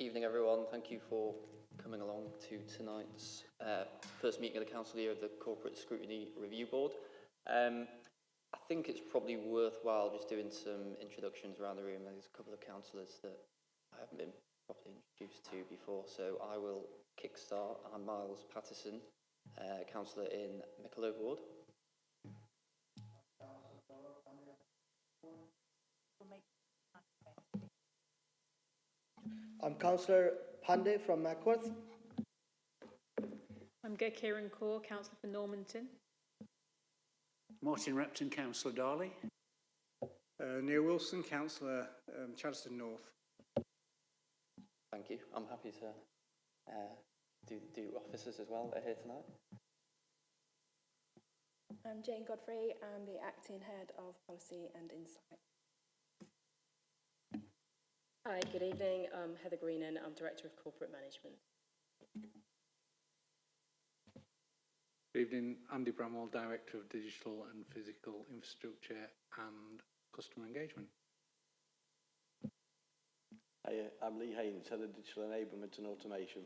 Evening, everyone. Thank you for coming along to tonight's first meeting of the Council year of the Corporate Scrutiny Review Board. I think it's probably worthwhile just doing some introductions around the room. There's a couple of councillors that I haven't been properly introduced to before, so I will kickstart. I'm Miles Patterson, councillor in Mickleover Ward. I'm Councillor Pandey from Mackworth. I'm Kieran Kaur, Councillor for Normanton. Martin Repton, Councillor Darley. Neil Wilson, Councillor Chadstone North. Thank you. I'm happy to do officers as well that are here tonight. I'm Jane Godfrey. I'm the Acting Head of Policy and Insight. Hi, good evening. I'm Heather Greenan. I'm Director of Corporate Management. Good evening, Andy Bramwell, Director of Digital and Physical Infrastructure and Customer Engagement. Hi, I'm Lee Haynes, Head of Digital Enablement and Automation.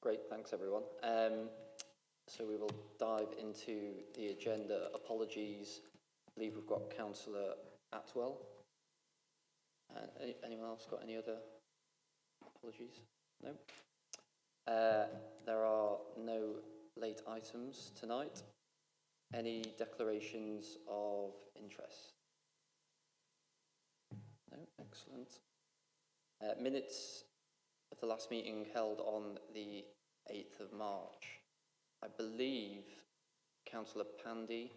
Great, thanks everyone. So we will dive into the agenda. Apologies, I believe we've got Councillor Atwell. Anyone else got any other apologies? No? There are no late items tonight. Any declarations of interest? No? Excellent. Minutes of the last meeting held on the 8th of March. I believe, Councillor Pandy,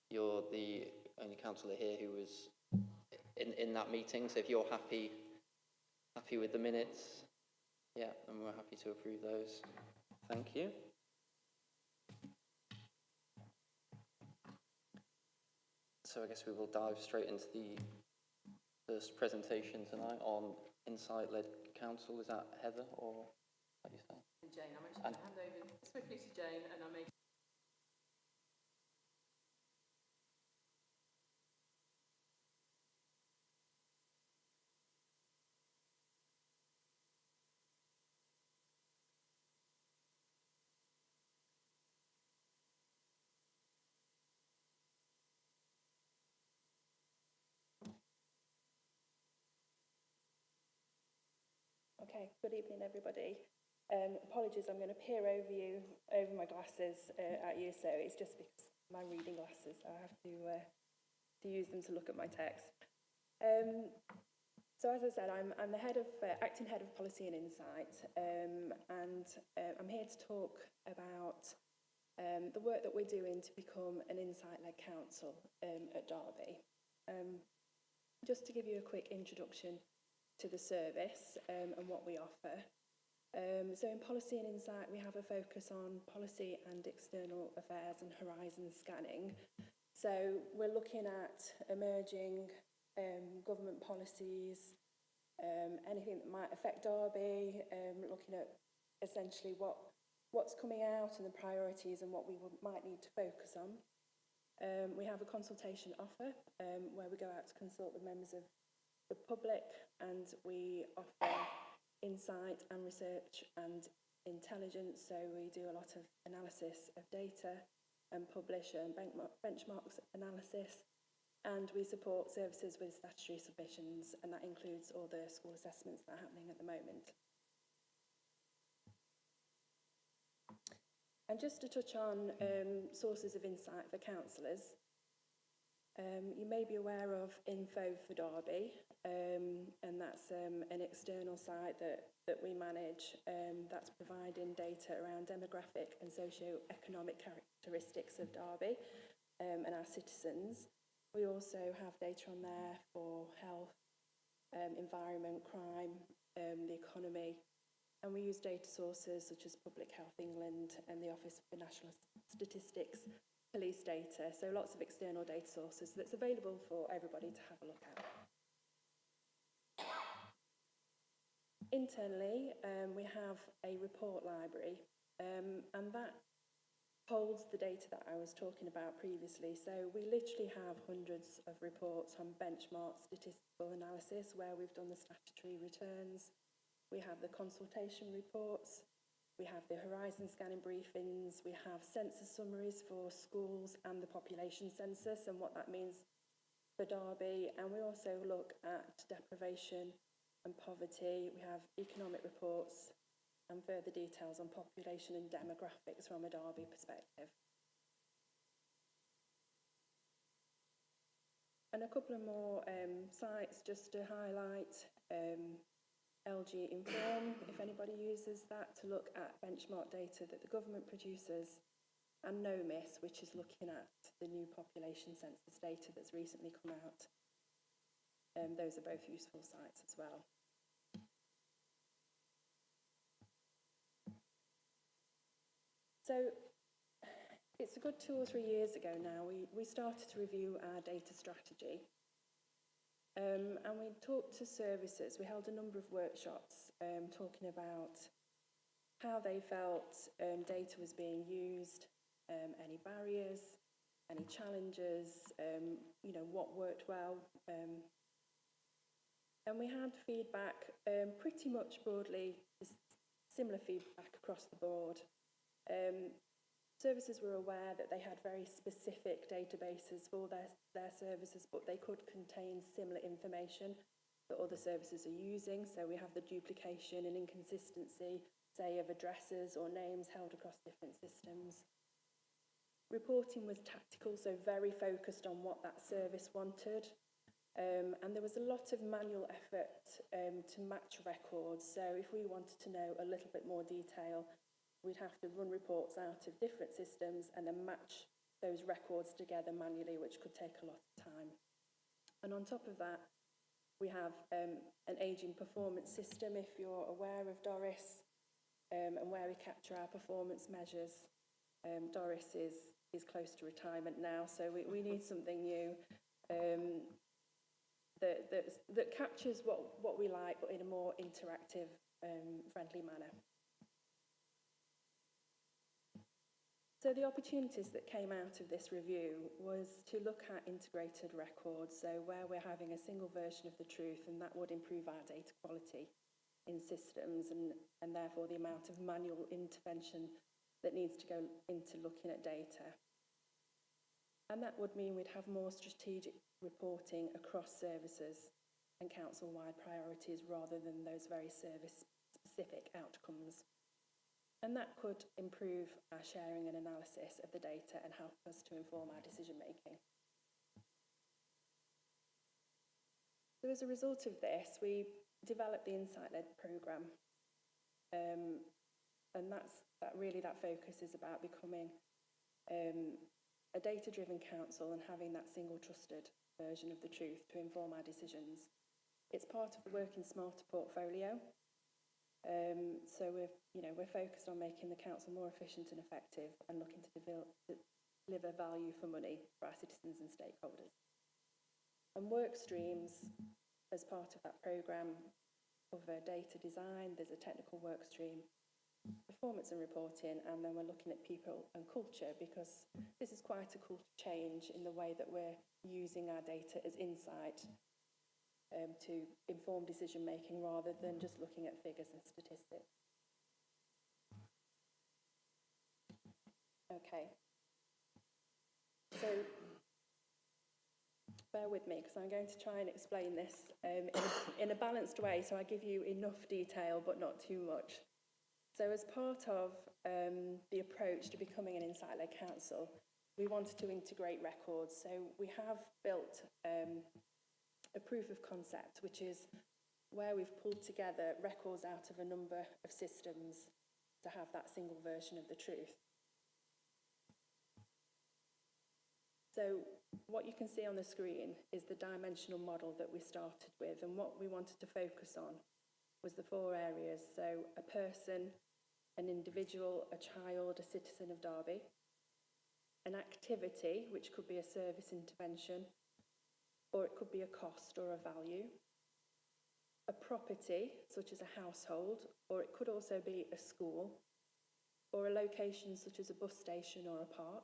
you're the only councillor here who was in that meeting, so if you're happy with the minutes, yeah, then we're happy to approve those. Thank you. So I guess we will dive straight into the first presentation tonight on Insight-led Council. Is that Heather or how do you say? Jane, I'm actually going to hand over swiftly to Jane and I'll make Okay, good evening everybody. Apologies, I'm going to peer over my glasses at you, so it's just because my reading glasses, I have to use them to look at my text. So as I said, I'm the acting head of Policy and Insight, and I'm here to talk about the work that we're doing to become an insight-led council at Derby. Just to give you a quick introduction to the service and what we offer. So in Policy and Insight, we have a focus on policy and external affairs and horizon scanning. So we're looking at emerging government policies, anything that might affect Derby, looking at essentially what's coming out and the priorities and what we might need to focus on. We have a consultation offer where we go out to consult with members of the public, and we offer insight and research and intelligence. So we do a lot of analysis of data and publish benchmarks analysis, and we support services with statutory submissions, and that includes all the school assessments that are happening at the moment. And just to touch on sources of insight for councillors, you may be aware of Info for Derby, and that's an external site that we manage that's providing data around demographic and socio-economic characteristics of Derby and our citizens. We also have data on there for health, environment, crime, the economy, and we use data sources such as Public Health England and the Office for National Statistics, police data, so lots of external data sources that's available for everybody to have a look at. Internally, we have a report library, and that holds the data that I was talking about previously. So we literally have hundreds of reports on benchmark statistical analysis where we've done the statutory returns. We have the consultation reports. We have the horizon scanning briefings. We have census summaries for schools and the population census and what that means for Derby. And we also look at deprivation and poverty. We have economic reports and further details on population and demographics from a Derby perspective. And a couple of more sites just to highlight. LG Inform, if anybody uses that, to look at benchmark data that the government produces, and NOMIS, which is looking at the new population census data that's recently come out. Those are both useful sites as well. So it's a good 2 or 3 years ago now, we started to review our data strategy. And we talked to services. We held a number of workshops talking about how they felt data was being used, any barriers, any challenges, you know, what worked well. And we had feedback, pretty much broadly, similar feedback across the board. Services were aware that they had very specific databases for their services, but they could contain similar information that other services are using. So we have the duplication and inconsistency, say, of addresses or names held across different systems. Reporting was tactical, so very focused on what that service wanted. And there was a lot of manual effort to match records. So if we wanted to know a little bit more detail, we'd have to run reports out of different systems and then match those records together manually, which could take a lot of time. And on top of that, we have an ageing performance system, if you're aware of Doris, and where we capture our performance measures. Doris is close to retirement now, so we need something new that captures what we like, but in a more interactive, friendly manner. So the opportunities that came out of this review was to look at integrated records, so where we're having a single version of the truth, and that would improve our data quality in systems and therefore the amount of manual intervention that needs to go into looking at data. And that would mean we'd have more strategic reporting across services and council-wide priorities rather than those very service-specific outcomes. And that could improve our sharing and analysis of the data and help us to inform our decision-making. So as a result of this, we developed the Insight-led programme. And that focus is about becoming a data-driven council and having that single trusted version of the truth to inform our decisions. It's part of the Working Smarter portfolio. So we're focused on making the council more efficient and effective and looking to deliver value for money for our citizens and stakeholders. And work streams as part of that programme cover data design, there's a technical work stream, performance and reporting, and then we're looking at people and culture, because this is quite a culture change in the way that we're using our data as insight to inform decision making rather than just looking at figures and statistics. Okay, so bear with me because I'm going to try and explain this in a balanced way, so I give you enough detail but not too much. So as part of the approach to becoming an Insight-led council, we wanted to integrate records. So we have built a proof of concept, which is where we've pulled together records out of a number of systems to have that single version of the truth. So what you can see on the screen is the dimensional model that we started with, and what we wanted to focus on was the 4 areas. So a person, an individual, a child, a citizen of Derby, an activity, which could be a service intervention, or it could be a cost or a value, a property, such as a household, or it could also be a school, or a location such as a bus station or a park.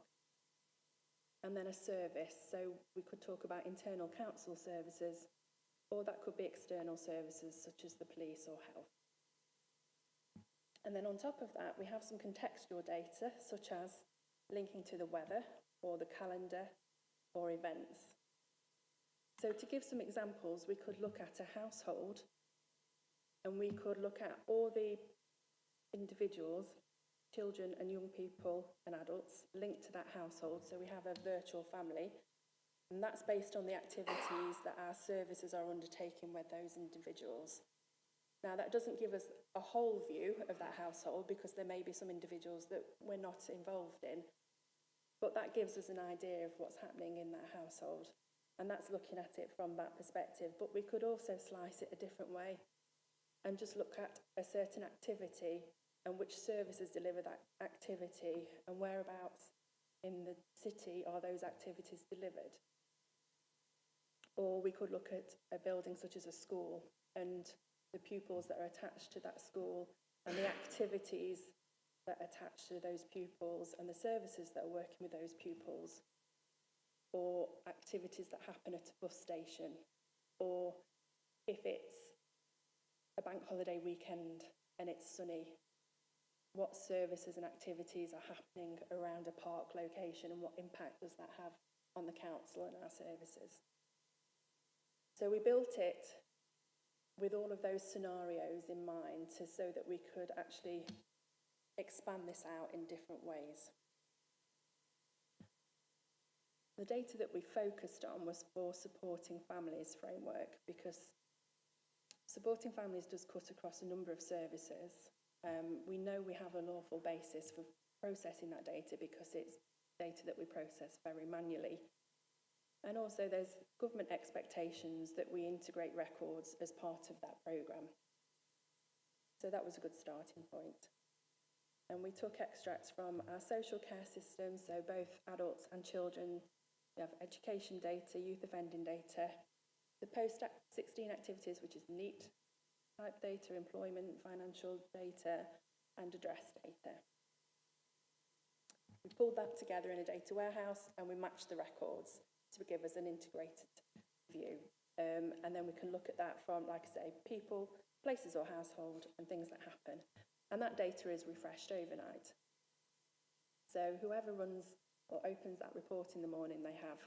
And then a service, so we could talk about internal council services, or that could be external services such as the police or health. And then on top of that, we have some contextual data, such as linking to the weather, or the calendar, or events. So to give some examples, we could look at a household, and we could look at all the individuals, children and young people and adults linked to that household. So we have a virtual family, and that's based on the activities that our services are undertaking with those individuals. Now, that doesn't give us a whole view of that household, because there may be some individuals that we're not involved in, but that gives us an idea of what's happening in that household, and that's looking at it from that perspective. But we could also slice it a different way and just look at a certain activity and which services deliver that activity and whereabouts in the city are those activities delivered. Or we could look at a building such as a school and the pupils that are attached to that school and the activities that attach to those pupils and the services that are working with those pupils, or activities that happen at a bus station, or if it's a bank holiday weekend and it's sunny, what services and activities are happening around a park location and what impact does that have on the council and our services. So we built it with all of those scenarios in mind so that we could actually expand this out in different ways. The data that we focused on was for supporting families framework, because supporting families does cut across a number of services. We know we have a lawful basis for processing that data because it's data that we process very manually. And also there's government expectations that we integrate records as part of that programme. So that was a good starting point. And we took extracts from our social care system, so both adults and children. We have education data, youth offending data, the post-16 activities, which is NEAT type data, employment, financial data, and address data. We pulled that together in a data warehouse and we matched the records to give us an integrated view. And then we can look at that from, like I say, people, places or household, and things that happen. And that data is refreshed overnight. So whoever runs or opens that report in the morning, they have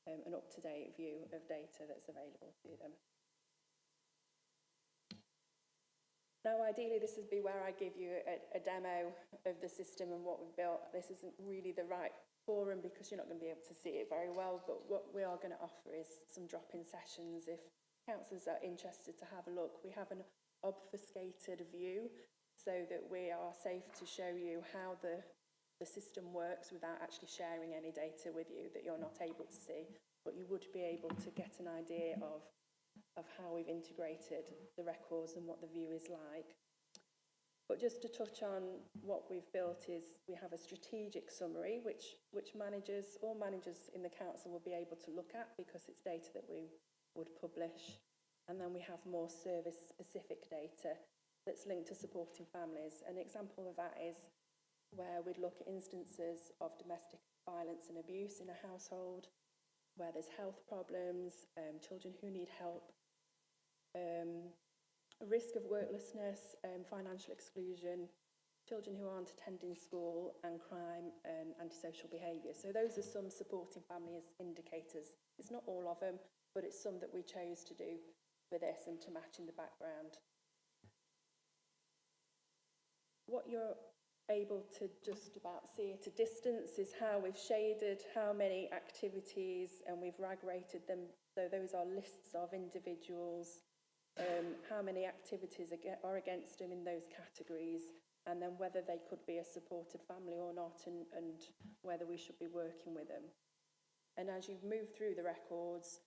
an up-to-date view of data that's available to them. Now, ideally, this would be where I give you a demo of the system and what we've built. This isn't really the right forum because you're not going to be able to see it very well, but what we are going to offer is some drop-in sessions. If councillors are interested to have a look, we have an obfuscated view so that we are safe to show you how the system works without actually sharing any data with you that you're not able to see, but you would be able to get an idea of how we've integrated the records and what the view is like. But just to touch on what we've built is we have a strategic summary which all managers in the council will be able to look at because it's data that we would publish. And then we have more service-specific data that's linked to supporting families. An example of that is where we'd look at instances of domestic violence and abuse in a household, where there's health problems, children who need help, risk of worklessness, financial exclusion, children who aren't attending school, and crime and antisocial behaviour. So those are some supporting families indicators. It's not all of them, but it's some that we chose to do for this and to match in the background. What you're able to just about see at a distance is how we've shaded how many activities, and we've RAG rated them. So those are lists of individuals, how many activities are against them in those categories, and then whether they could be a supported family or not, and whether we should be working with them. And as you move through the records,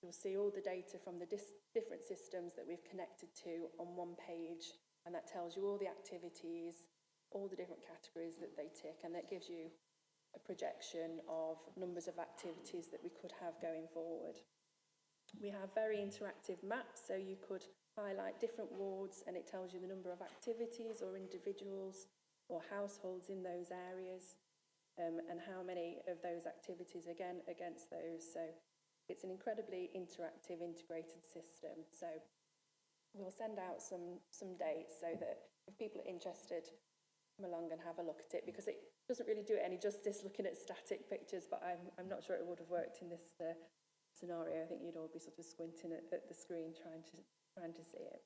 you'll see all the data from the different systems that we've connected to on one page, and that tells you all the activities, all the different categories that they tick, and that gives you a projection of numbers of activities that we could have going forward. We have very interactive maps, so you could highlight different wards and it tells you the number of activities or individuals or households in those areas, and how many of those activities again against those. So it's an incredibly interactive, integrated system. So we'll send out some dates so that if people are interested, come along and have a look at it, because it doesn't really do it any justice looking at static pictures, but I'm not sure it would have worked in this scenario. I think you'd all be sort of squinting at the screen trying to see it.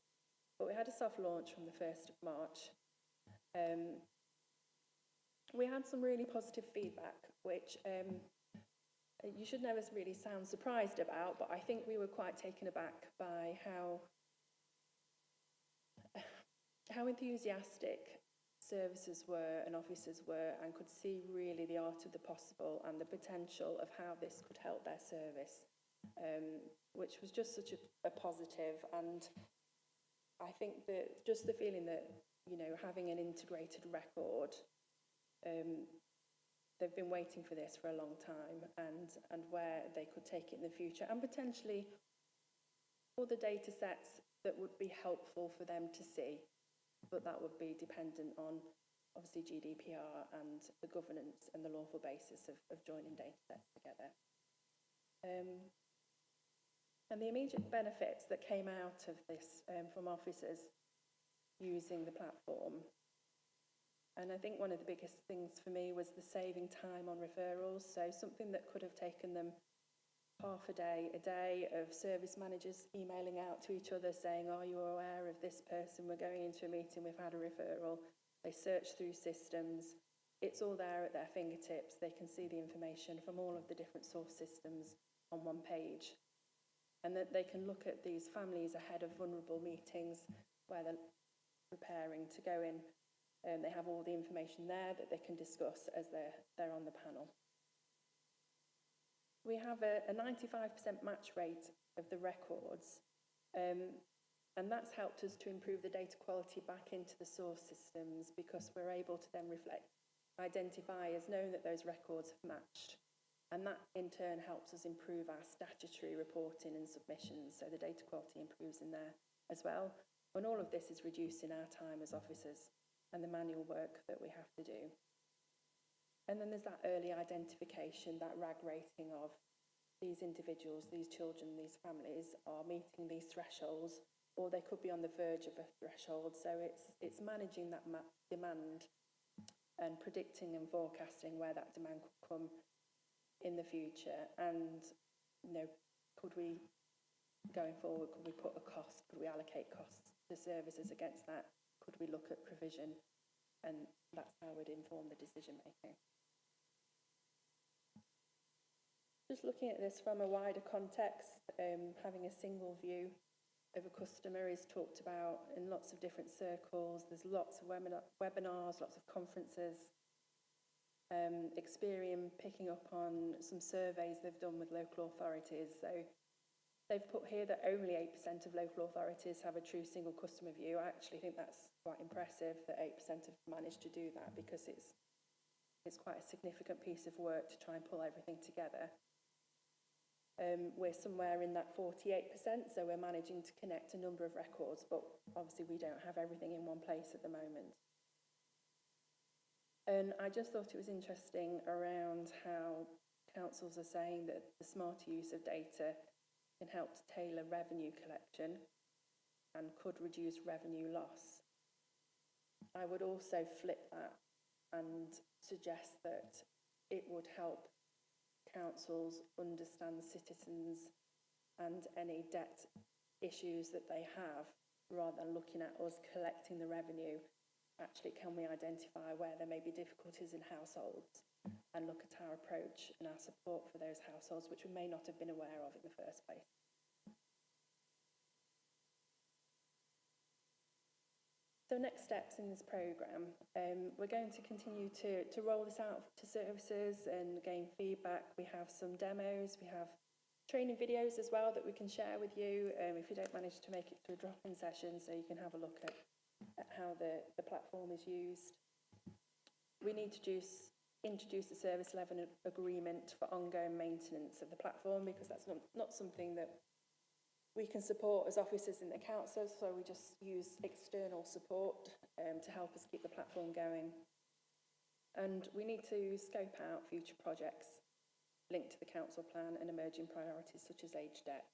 But we had a soft launch from the 1st of March. We had some really positive feedback, which you should never really sound surprised about, but I think we were quite taken aback by how enthusiastic services were and officers were, and could see really the art of the possible and the potential of how this could help their service, which was just such a positive. And I think that just the feeling that, you know, having an integrated record, they've been waiting for this for a long time, and where they could take it in the future, and potentially other data sets that would be helpful for them to see, but that would be dependent on obviously GDPR and the governance and the lawful basis of joining data sets together. And the immediate benefits that came out of this from officers using the platform, and I think one of the biggest things for me was the saving time on referrals. So something that could have taken them half a day of service managers emailing out to each other saying, are you aware of this person? We're going into a meeting, we've had a referral. They search through systems. It's all there at their fingertips. They can see the information from all of the different source systems on one page. And that they can look at these families ahead of vulnerable meetings where they're preparing to go in. And they have all the information there that they can discuss as they're on the panel. We have a 95% match rate of the records, and that's helped us to improve the data quality back into the source systems, because we're able to then identify as knowing that those records have matched. And that in turn helps us improve our statutory reporting and submissions, so the data quality improves in there as well. And all of this is reducing our time as officers and the manual work that we have to do. And then there's that early identification, that RAG rating of these individuals, these children, these families are meeting these thresholds, or they could be on the verge of a threshold. So it's managing that demand and predicting and forecasting where that demand could come in the future. And, you know, could we, going forward, could we put a cost, could we allocate costs to services against that? Could we look at provision? And that's how we'd inform the decision making. Just looking at this from a wider context, having a single view of a customer is talked about in lots of different circles. There's lots of webinars, lots of conferences. Experian picking up on some surveys they've done with local authorities. So they've put here that only 8% of local authorities have a true single customer view. I actually think that's quite impressive that 8% have managed to do that, because it's quite a significant piece of work to try and pull everything together. We're somewhere in that 48%, so we're managing to connect a number of records, but obviously we don't have everything in one place at the moment. And I just thought it was interesting around how councils are saying that the smarter use of data can help to tailor revenue collection and could reduce revenue loss. I would also flip that and suggest that it would help councils understand citizens and any debt issues that they have, rather than looking at us collecting the revenue. Actually, can we identify where there may be difficulties in households and look at our approach and our support for those households, which we may not have been aware of in the first place. So next steps in this programme, we're going to continue to roll this out to services and gain feedback. We have some demos, we have training videos as well that we can share with you if you don't manage to make it to a drop-in session, so you can have a look at how the platform is used. We need to introduce a service level agreement for ongoing maintenance of the platform, because that's not something that we can support as officers in the council, so we just use external support to help us keep the platform going. And we need to scope out future projects linked to the council plan and emerging priorities such as age debt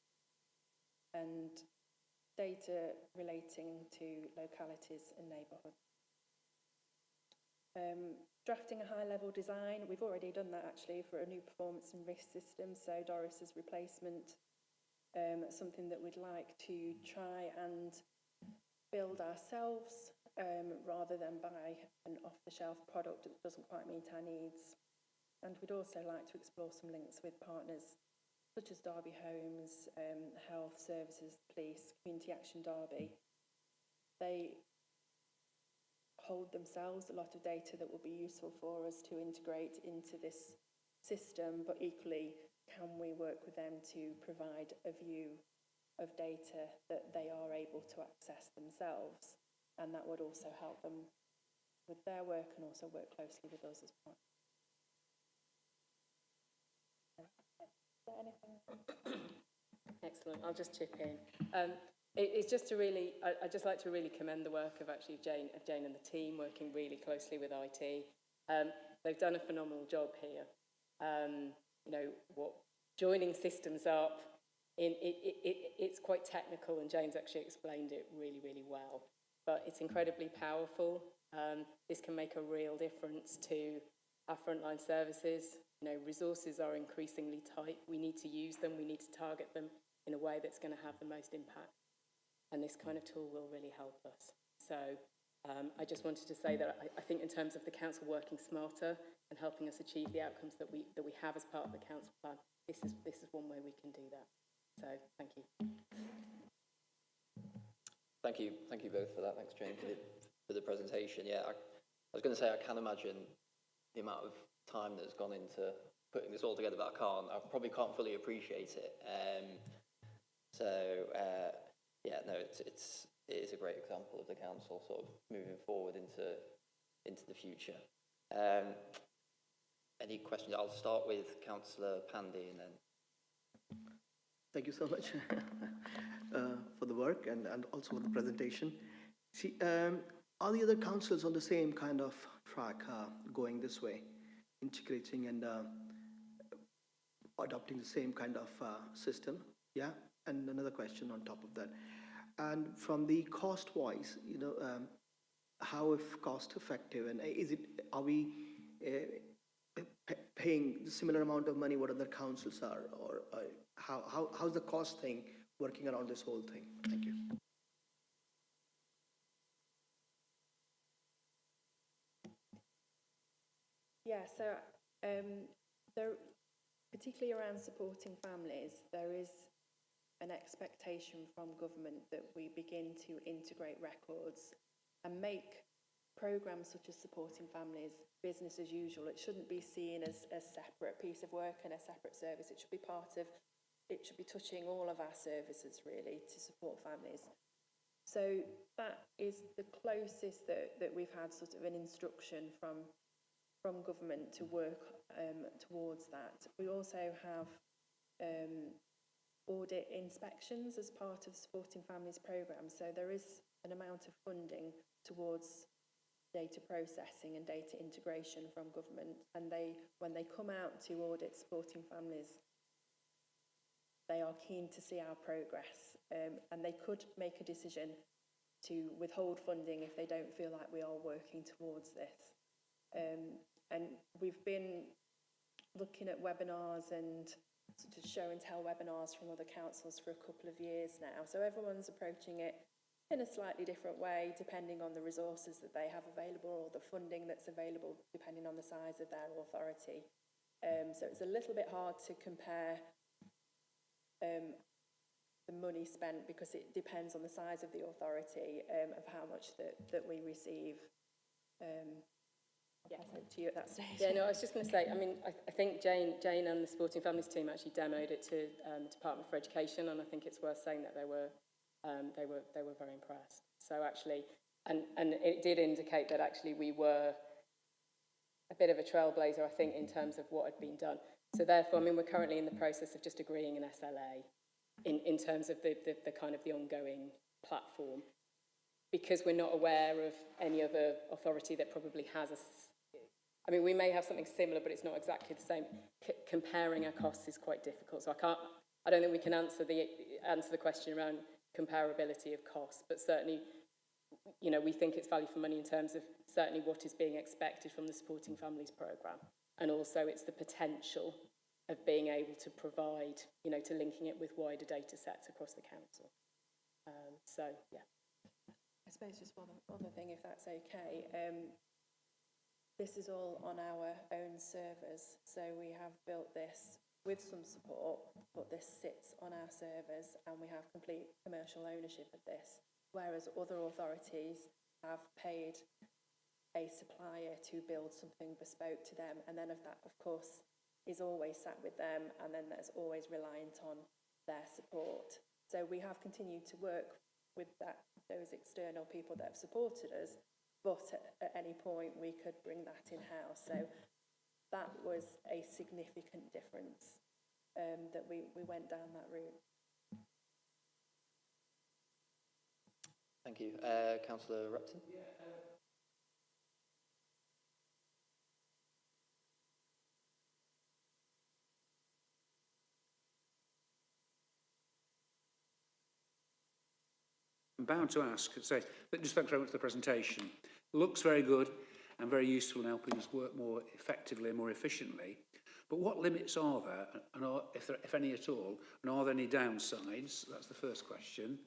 and data relating to localities and neighbourhoods. Drafting a high-level design, we've already done that actually for a new performance and risk system, so Doris's replacement, something that we'd like to try and build ourselves rather than buy an off-the-shelf product that doesn't quite meet our needs. And we'd also like to explore some links with partners such as Derby Homes, Health Services, Police, Community Action Derby. They hold themselves a lot of data that will be useful for us to integrate into this system, but equally, can we work with them to provide a view of data that they are able to access themselves? And that would also help them with their work and also work closely with us as partners. Is there anything? Excellent. I'll just chip in. It's just to really, I'd just like to really commend the work of actually Jane and the team working really closely with IT. They've done a phenomenal job here. You know, joining systems up, it's quite technical, and Jane's actually explained it really, really well. But it's incredibly powerful. This can make a real difference to our frontline services. You know, resources are increasingly tight. We need to use them. We need to target them in a way that's going to have the most impact. And this kind of tool will really help us. So I just wanted to say that I think in terms of the council working smarter and helping us achieve the outcomes that we have as part of the council plan, this is one way we can do that. So thank you. Thank you both for that. Thanks, Jane, for the presentation. Yeah, I was going to say I can imagine the amount of time that's gone into putting this all together, but I probably can't fully appreciate it. Yeah, no, it is a great example of the council sort of moving forward into the future. Any questions? I'll start with Councillor Pandy and then. Thank you so much for the work and also for the presentation. See, are the other councils on the same kind of track going this way, integrating and adopting the same kind of system? Yeah, and another question on top of that. And from the cost-wise, you know, how cost-effective, and are we paying the similar amount of money what other councils are, or how's the cost thing working around this whole thing? Thank you. Yeah, so there, particularly around supporting families, there is an expectation from government that we begin to integrate records and make programmes such as supporting families business as usual. It shouldn't be seen as a separate piece of work and a separate service. It should be it should be touching all of our services really to support families. So that is the closest that we've had sort of an instruction from government to work towards that. We also have audit inspections as part of supporting families programme. So there is an amount of funding towards data processing and data integration from government, and when they come out to audit supporting families, they are keen to see our progress, and they could make a decision to withhold funding if they don't feel like we are working towards this. And we've been looking at webinars and sort of show and tell webinars from other councils for a couple of years now. So everyone's approaching it in a slightly different way, depending on the resources that they have available or the funding that's available, depending on the size of their authority. So it's a little bit hard to compare the money spent, because it depends on the size of the authority, of how much that we receive. Yeah, to you at that stage. Yeah, no, I was just going to say, I mean, I think Jane and the Supporting Families team actually demoed it to Department for Education, and I think it's worth saying that they were very impressed. So actually, and it did indicate that actually we were a bit of a trailblazer, I think, in terms of what had been done. So therefore, I mean, we're currently in the process of just agreeing an SLA in terms of the kind of the ongoing platform. because we're not aware of any other authority that probably has I mean, we may have something similar, but it's not exactly the same. Comparing our costs is quite difficult. So I don't think we can answer the question around comparability of costs, but certainly, you know, we think it's value for money in terms of certainly what is being expected from the Supporting Families programme. And also it's the potential of being able to provide, you know, to linking it with wider data sets across the council. So, yeah. I suppose just one other thing, if that's okay. This is all on our own servers, so we have built this with some support, but this sits on our servers and we have complete commercial ownership of this, whereas other authorities have paid a supplier to build something bespoke to them, and then that, of course, is always sat with them, and then there's always reliant on their support. So we have continued to work with those external people that have supported us, but at any point we could bring that in-house. So that was a significant difference that we went down that route. Thank you. Councillor Repton? I'm bound to ask, say, but just thanks very much for the presentation. Looks very good and very useful in helping us work more effectively and more efficiently. But what limits are there, and if any at all, and are there any downsides? That's the first question.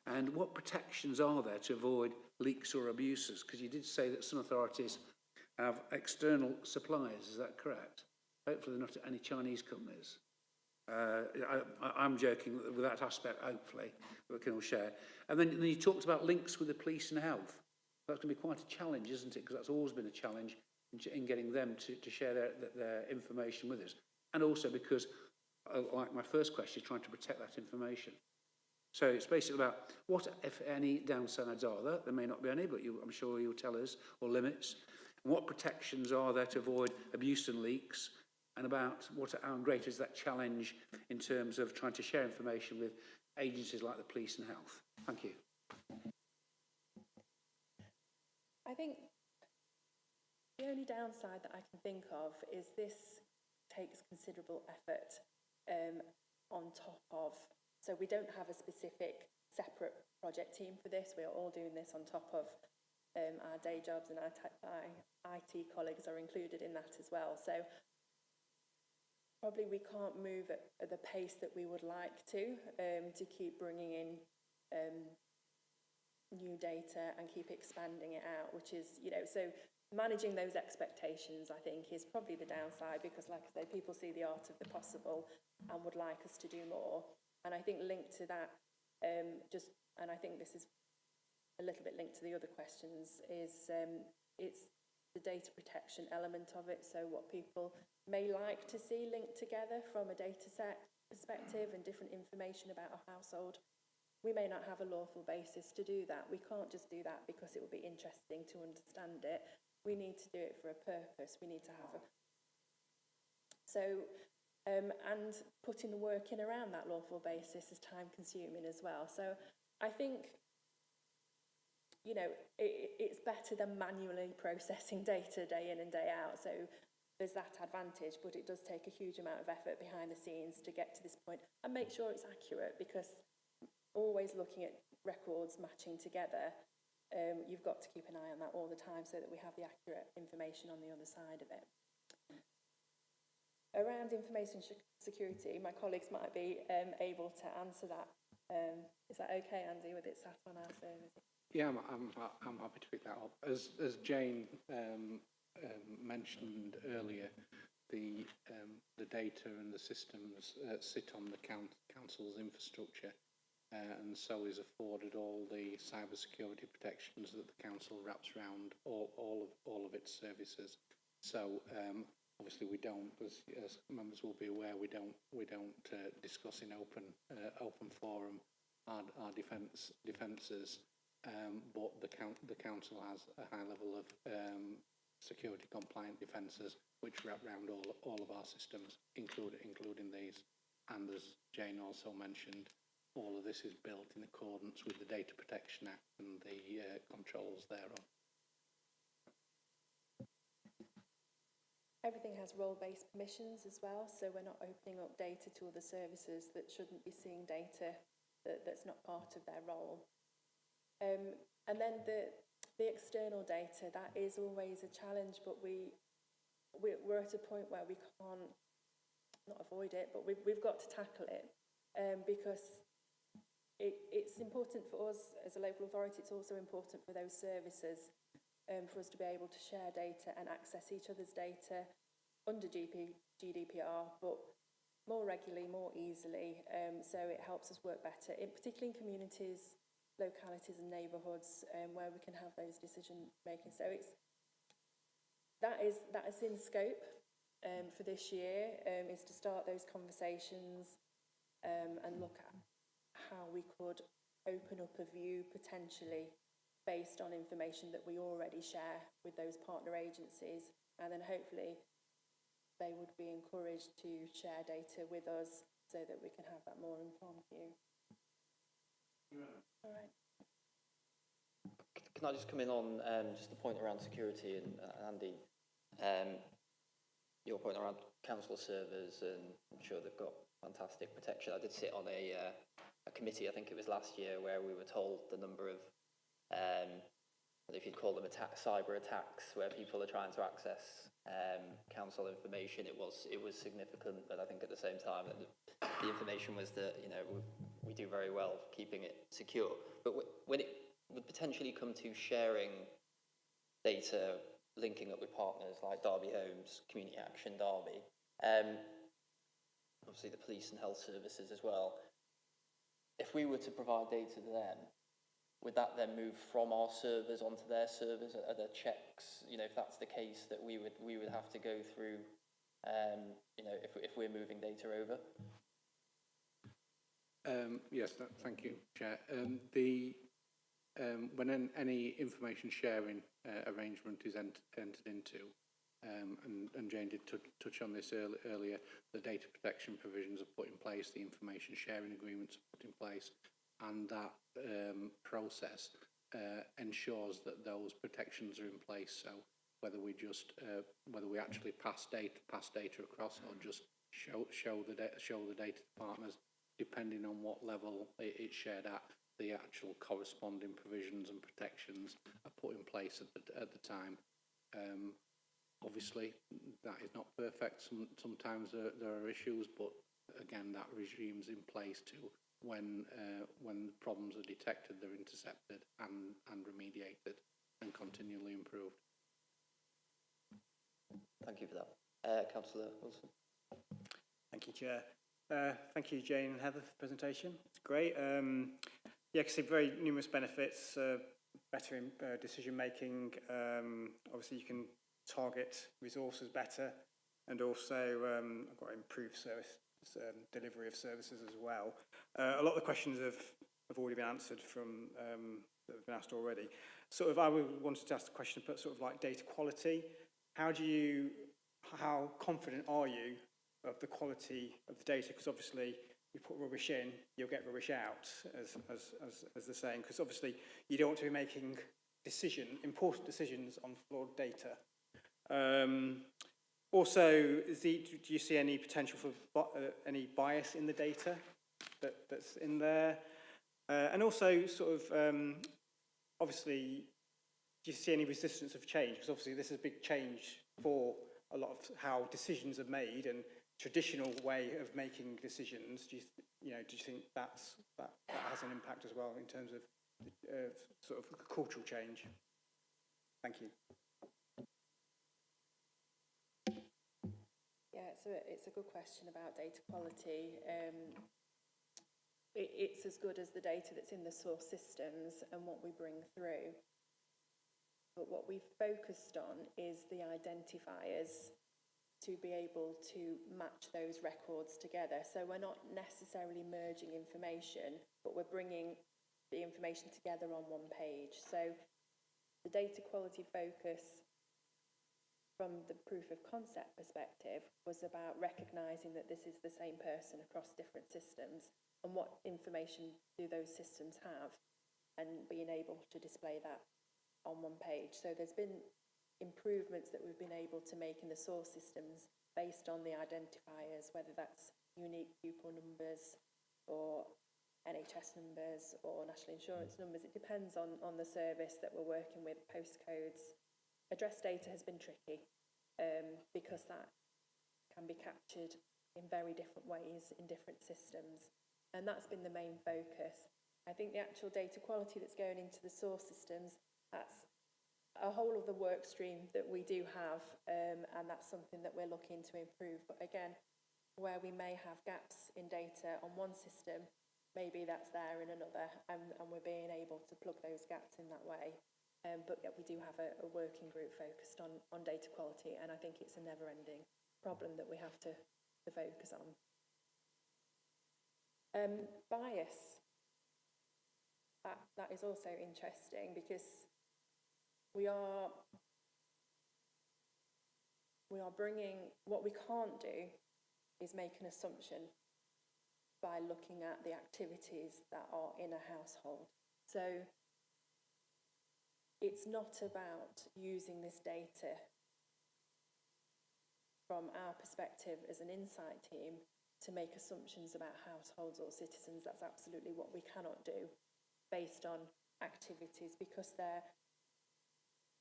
And what protections are there to avoid leaks or abuses? Because you did say that some authorities have external suppliers, is that correct? Hopefully they're not any Chinese companies. I'm joking with that aspect, hopefully, we can all share. And then you talked about links with the police and health. That's going to be quite a challenge, isn't it? Because that's always been a challenge in getting them to share their information with us. And also because, like my first question, is trying to protect that information. So it's basically about what, if any, downsides are there. There may not be any, but I'm sure you'll tell us, or limits. And what protections are there to avoid abuse and leaks? And about how great is that challenge in terms of trying to share information with agencies like the police and health? Thank you. I think the only downside that I can think of is this takes considerable effort on top of, so we don't have a specific separate project team for this. We are all doing this on top of our day jobs, and our IT colleagues are included in that as well. So probably we can't move at the pace that we would like to keep bringing in new data and keep expanding it out, which is, you know, so managing those expectations, I think, is probably the downside, because, like I say, people see the art of the possible and would like us to do more. And I think linked to that, and I think this is a little bit linked to the other questions, is it's the data protection element of it. So what people may like to see linked together from a data set perspective and different information about a household, we may not have a lawful basis to do that. We can't just do that because it would be interesting to understand it. We need to do it for a purpose. We need to have a... So, and putting the work in around that lawful basis is time consuming as well. So I think, you know, it's better than manually processing data day in and day out. So there's that advantage, but it does take a huge amount of effort behind the scenes to get to this point and make sure it's accurate, because always looking at records matching together, you've got to keep an eye on that all the time so that we have the accurate information on the other side of it. Around information security, my colleagues might be able to answer that. Is that okay, Andy, with it sat on our service? Yeah, I'm happy to pick that up. As Jane mentioned earlier, the data and the systems sit on the council's infrastructure, and so is afforded all the cybersecurity protections that the council wraps around all of its services. So obviously we don't, as members will be aware, we don't discuss in open forum our defences. But the council has a high level of security compliant defences which wrap around all of our systems, including these. And as Jane also mentioned, all of this is built in accordance with the Data Protection Act and the controls thereof. Everything has role-based permissions as well, so we're not opening up data to other services that shouldn't be seeing data that's not part of their role. And then the external data, that is always a challenge, but we're at a point where we can't, not avoid it, but we've got to tackle it, because it's important for us as a local authority. It's also important for those services, for us to be able to share data and access each other's data under GDPR, but more regularly, more easily, so it helps us work better, particularly in communities, localities and neighbourhoods, where we can have those decision making. So that is in scope for this year, is to start those conversations and look at how we could open up a view potentially based on information that we already share with those partner agencies, and then hopefully they would be encouraged to share data with us so that we can have that more informed view. All right. Can I just come in on just the point around security, and Andy, your point around council servers, and I'm sure they've got fantastic protection. I did sit on a committee, I think it was last year, where we were told the number of if you'd call them cyber attacks, where people are trying to access council information. It was significant, but I think at the same time that the information was that, you know, we do very well keeping it secure. But when it would potentially come to sharing data, linking up with partners like Derby Homes, Community Action Derby, obviously the police and health services as well, if we were to provide data to them, would that then move from our servers onto their servers? Are there checks, you know, if that's the case, that we would have to go through, you know, if we're moving data over? Yes, thank you, Chair. When any information sharing arrangement is entered into, and Jane did touch on this earlier, the data protection provisions are put in place, the information sharing agreements are put in place, and that process ensures that those protections are in place. So whether we actually pass data across, or just show the data to partners, depending on what level it's shared at, the actual corresponding provisions and protections are put in place at the time. Obviously, that is not perfect. Sometimes there are issues, but again, that regime's in place to when problems are detected, they're intercepted and remediated and continually improved. Thank you for that. Councillor Wilson. Thank you, Chair. Thank you, Jane and Heather, for the presentation. It's great. Yeah, I can see very numerous benefits, better decision making. Obviously, you can target resources better, and also I've got improved service delivery of services as well. A lot of the questions have already been answered from that have been asked already. Sort of, I wanted to ask the question about sort of like data quality. How confident are you of the quality of the data? Because obviously, you put rubbish in, you'll get rubbish out, as they're saying. Because obviously, you don't want to be making important decisions on flawed data. Also, do you see any potential for any bias in the data that's in there? And also, sort of, obviously, do you see any resistance of change? Because obviously, this is a big change for a lot of how decisions are made and traditional way of making decisions. Do you think that has an impact as well in terms of sort of cultural change? Thank you. Yeah, it's a good question about data quality. It's as good as the data that's in the source systems and what we bring through. But what we've focused on is the identifiers to be able to match those records together. So we're not necessarily merging information, but we're bringing the information together on one page. So the data quality focus from the proof of concept perspective was about recognising that this is the same person across different systems. and what information do those systems have, and being able to display that on one page. So there's been improvements that we've been able to make in the source systems based on the identifiers, whether that's unique pupil numbers or NHS numbers or national insurance numbers. It depends on the service that we're working with, postcodes. Address data has been tricky because that can be captured in very different ways in different systems. And that's been the main focus. I think the actual data quality that's going into the source systems, that's a whole of the work stream that we do have, and that's something that we're looking to improve. But again, where we may have gaps in data on one system, maybe that's there in another, and we're being able to plug those gaps in that way. But yeah, we do have a working group focused on data quality, and I think it's a never-ending problem that we have to focus on. Bias. That is also interesting because we are bringing, what we can't do is make an assumption by looking at the activities that are in a household. So it's not about using this data from our perspective as an insight team to make assumptions about households or citizens. That's absolutely what we cannot do based on activities, because there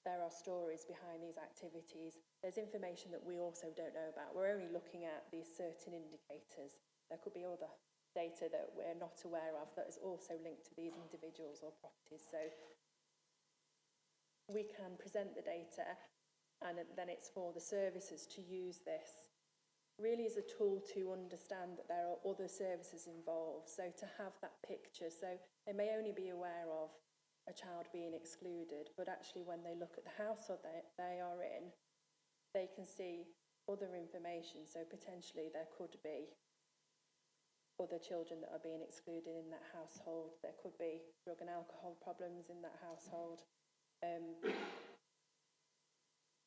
are stories behind these activities. There's information that we also don't know about. We're only looking at these certain indicators. There could be other data that we're not aware of that is also linked to these individuals or properties. So we can present the data, and then it's for the services to use this really as a tool to understand that there are other services involved. So to have that picture, so they may only be aware of a child being excluded, but actually when they look at the household they are in, they can see other information. So potentially there could be other children that are being excluded in that household. There could be drug and alcohol problems in that household.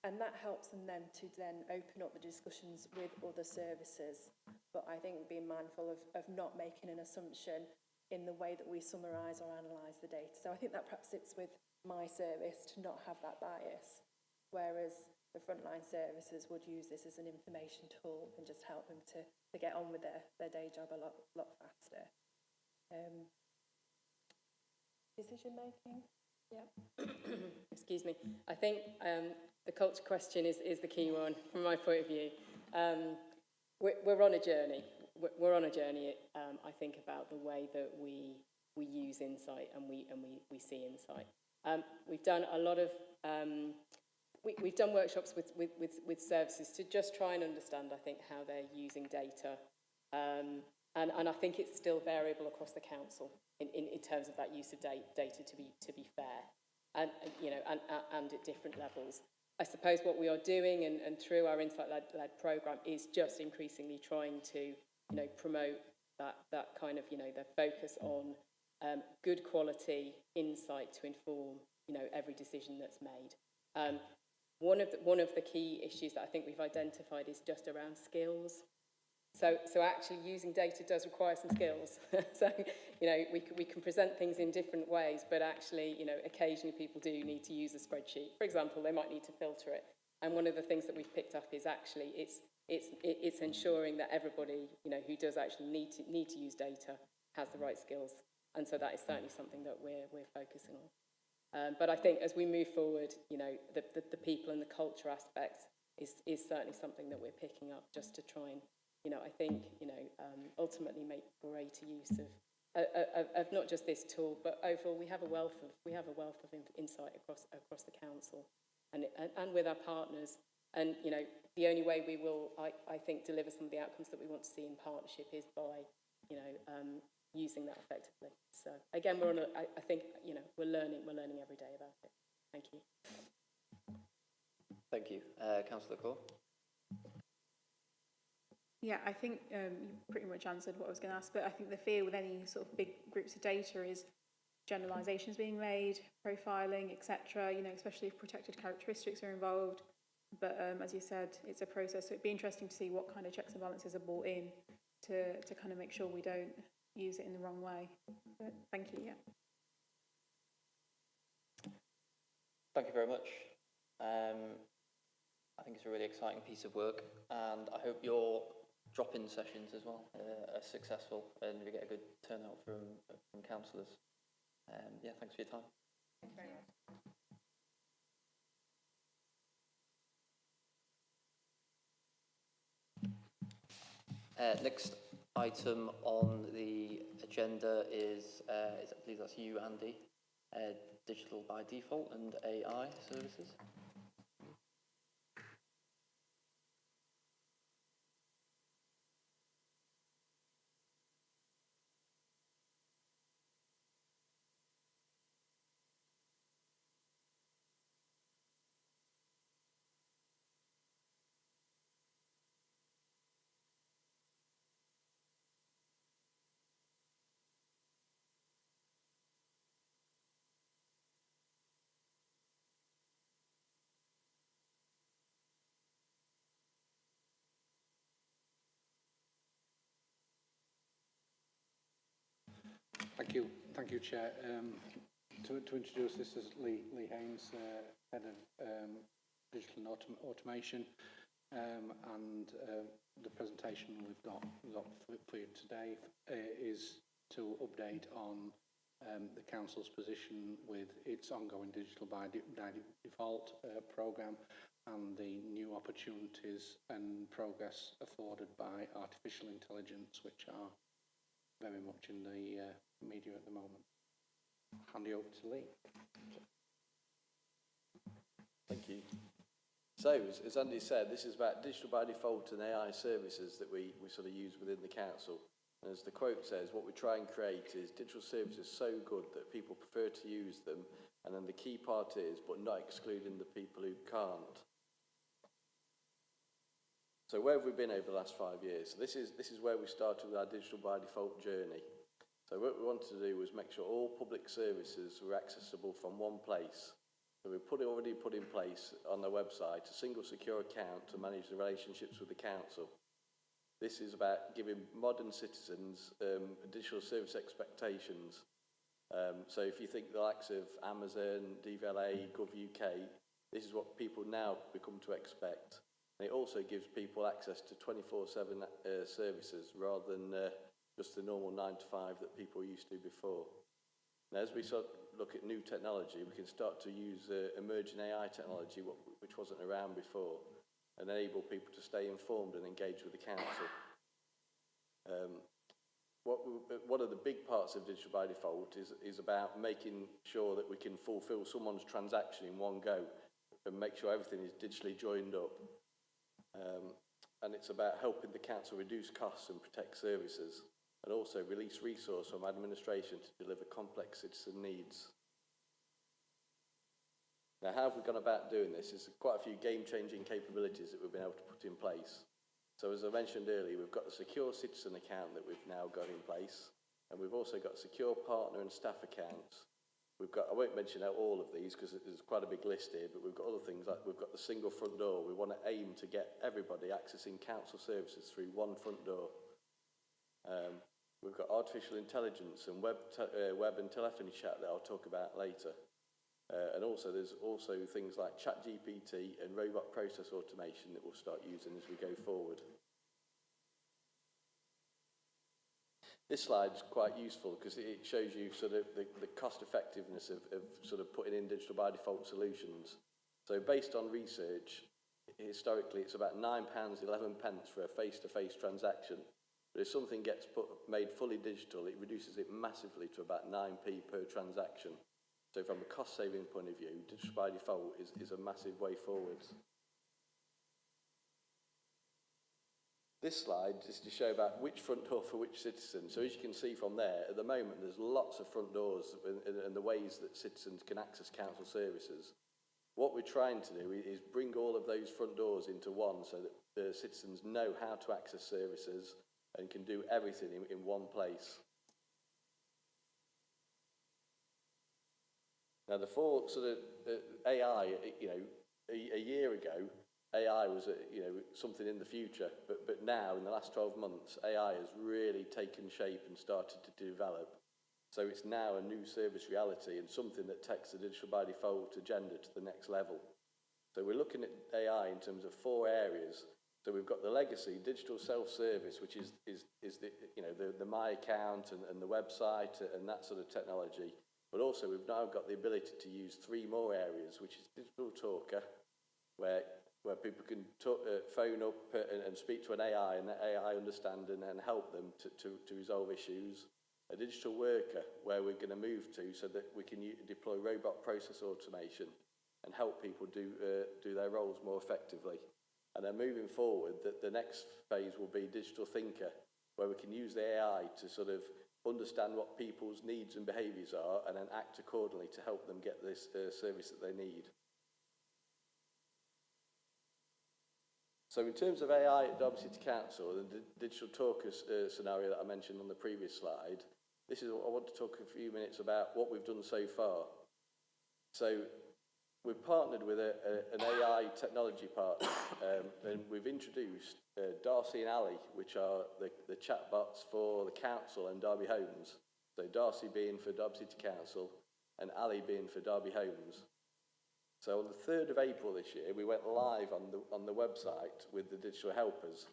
And that helps them then to open up the discussions with other services. But I think being mindful of not making an assumption in the way that we summarise or analyse the data. So I think that perhaps sits with my service to not have that bias, whereas the frontline services would use this as an information tool and just help them to get on with their day job a lot faster. Decision making? Yeah. Excuse me. I think the culture question is the key one from my point of view. We're on a journey. We're on a journey. I think about the way that we use insight and we see insight. We've done a lot of we've done workshops with services to just try and understand, I think, how they're using data, and I think it's still variable across the council in terms of that use of data, to be fair, and at different levels. I suppose what we are doing and through our insight-led programme is just increasingly trying to promote that kind of the focus on good quality insight to inform every decision that's made. One of the key issues that I think we've identified is just around skills. So actually using data does require some skills. So, we can present things in different ways, but actually, occasionally people do need to use a spreadsheet. For example, they might need to filter it. And one of the things that we've picked up is actually it's ensuring that everybody, who does actually need to use data has the right skills. And so that is certainly something that we're focusing on. But I think as we move forward, the people and the culture aspects is certainly something that we're picking up just to try and I think, ultimately make greater use of not just this tool, but overall we have a wealth of insight across the council and with our partners. And, the only way we will, I think, deliver some of the outcomes that we want to see in partnership is by, using that effectively. So again, we're on I think, we're learning every day about it. Thank you. Thank you. Councillor Core. Yeah, I think you pretty much answered what I was going to ask, but I think the fear with any sort of big groups of data is generalisations being made, profiling, etc., especially if protected characteristics are involved. But as you said, it's a process, so it'd be interesting to see what kind of checks and balances are brought in to kind of make sure we don't use it in the wrong way. But thank you, yeah. Thank you very much. I think it's a really exciting piece of work, and I hope your drop-in sessions as well are successful and we get a good turnout from councillors. Yeah, thanks for your time. Thank you very much. Next item on the agenda is I believe that's you, Andy, digital by default and AI services. Thank you, Chair. To introduce, this is Lee Haynes, Head of Digital and Automation, and the presentation we've got for you today is to update on the Council's position with its ongoing Digital by Default programme and the new opportunities and progress afforded by artificial intelligence, which are very much in the media at the moment. Hand you over to Lee. Thank you. So, as Andy said, this is about digital by default and AI services that we sort of use within the council. And as the quote says, what we try and create is digital services so good that people prefer to use them, and then the key part is, but not excluding the people who can't. So where have we been over the last 5 years? So this is where we started with our digital by default journey. So what we wanted to do was make sure all public services were accessible from one place. So we already put in place on the website a single secure account to manage the relationships with the council. This is about giving modern citizens digital service expectations. So if you think the likes of Amazon, DVLA, GovUK, this is what people now become to expect. And it also gives people access to 24/7 services rather than just the normal 9 to 5 that people used to before. Now, as we sort of look at new technology, we can start to use emerging AI technology, which wasn't around before, and enable people to stay informed and engage with the council. One of the big parts of digital by default is about making sure that we can fulfil someone's transaction in one go and make sure everything is digitally joined up. And it's about helping the council reduce costs and protect services, and also release resource from administration to deliver complex citizen needs. Now, how have we gone about doing this? There's quite a few game-changing capabilities that we've been able to put in place. So as I mentioned earlier, we've got the secure citizen account that we've now got in place, and we've also got secure partner and staff accounts. We've got, I won't mention out all of these because there's quite a big list here, but we've got other things like we've got the single front door. We want to aim to get everybody accessing council services through one front door. We've got artificial intelligence and web and telephony chat that I'll talk about later. And also there's also things like ChatGPT and robot process automation that we'll start using as we go forward. This slide's quite useful because it shows you sort of the cost effectiveness of sort of putting in digital by default solutions. So based on research, historically it's about £9.11 for a face-to-face transaction. But if something gets made fully digital, it reduces it massively to about 9p per transaction. So from a cost-saving point of view, digital by default is a massive way forwards. This slide is to show about which front door for which citizen. So as you can see from there, at the moment there's lots of front doors and the ways that citizens can access council services. What we're trying to do is bring all of those front doors into one so that the citizens know how to access services and can do everything in one place. Now, the four sort of AI, you know, a year ago, AI was something in the future, but now in the last 12 months, AI has really taken shape and started to develop. So it's now a new service reality and something that takes the digital by default agenda to the next level. So we're looking at AI in terms of 4 areas. So we've got the legacy digital self-service, which is the My Account and the website and that sort of technology. But also we've now got the ability to use 3 more areas, which is digital talker, where people can phone up and speak to an AI, and that AI understand and help them to resolve issues. A digital worker, where we're going to move to so that we can deploy robot process automation and help people do their roles more effectively. And then moving forward, the next phase will be digital thinker, where we can use the AI to sort of understand what people's needs and behaviours are and then act accordingly to help them get this service that they need. So in terms of AI at Derby City Council, the digital talker scenario that I mentioned on the previous slide, this is what I want to talk a few minutes about what we've done so far. So we've partnered with an AI technology partner, and we've introduced Darcy and Ali, which are the chatbots for the council and Derby Homes. So Darcy being for Derby City Council and Ali being for Derby Homes. So on the 3rd of April this year, we went live on the website with the digital helpers.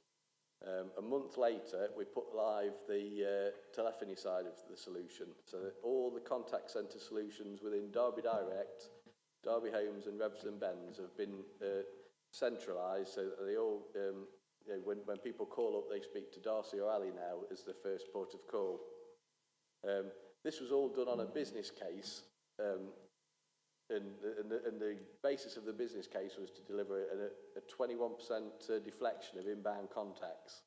A month later, we put live the telephony side of the solution. So that all the contact centre solutions within Derby Direct, Derby Homes and Revs and Bens have been centralised so that they all, when people call up, they speak to Darcy or Ali now as the first port of call. This was all done on a business case. And the basis of the business case was to deliver a 21% deflection of inbound contacts.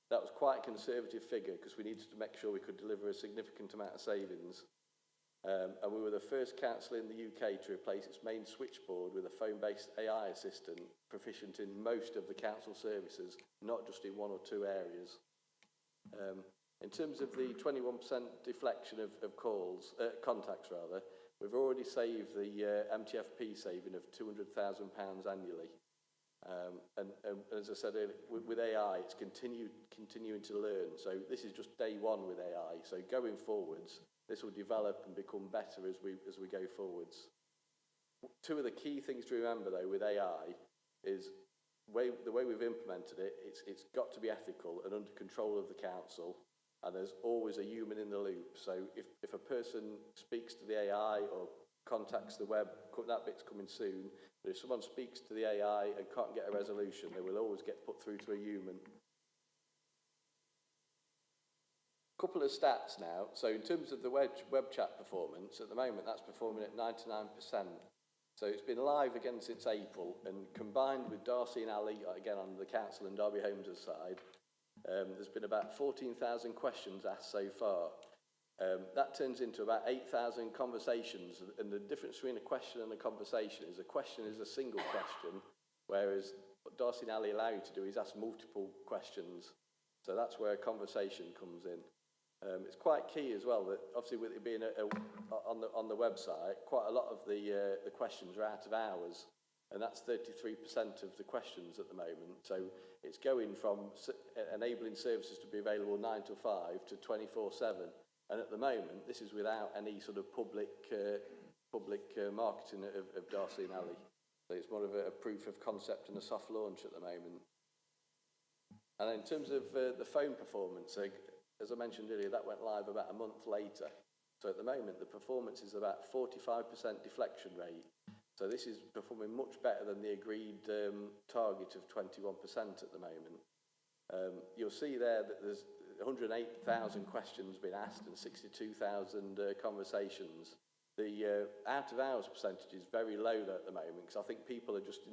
That was quite a conservative figure because we needed to make sure we could deliver a significant amount of savings. And we were the first council in the UK to replace its main switchboard with a phone-based AI assistant proficient in most of the council services, not just in 1 or 2 areas. In terms of the 21% deflection of contacts, we've already saved the MTFP saving of £200,000 annually. And as I said earlier, with AI, it's continuing to learn. So this is just day 1 with AI. So going forwards, this will develop and become better as we go forwards. 2 of the key things to remember, though, with AI is the way we've implemented it. It's got to be ethical and under control of the council. And there's always a human in the loop. So if a person speaks to the AI or contacts the web, that bit's coming soon. But if someone speaks to the AI and can't get a resolution, they will always get put through to a human. Couple of stats now. So in terms of the web chat performance, at the moment that's performing at 99%. So it's been live again since April, and combined with Darcy and Ali, again on the council and Derby Homes' side, there's been about 14,000 questions asked so far. That turns into about 8,000 conversations, and the difference between a question and a conversation is a question is a single question, whereas what Darcy and Ali allow you to do is ask multiple questions. So that's where a conversation comes in. It's quite key as well that obviously with it being on the website, quite a lot of the questions are out of hours. And that's 33% of the questions at the moment. So it's going from enabling services to be available 9 to 5 to 24/7. And at the moment, this is without any sort of public marketing of Darcy and Ali. So it's more of a proof of concept and a soft launch at the moment. And in terms of the phone performance, as I mentioned earlier, that went live about a month later. So at the moment, the performance is about 45% deflection rate. So this is performing much better than the agreed target of 21% at the moment. You'll see there that there's 108,000 questions been asked and 62,000 conversations. The out-of-hours percentage is very low there at the moment because I think people are just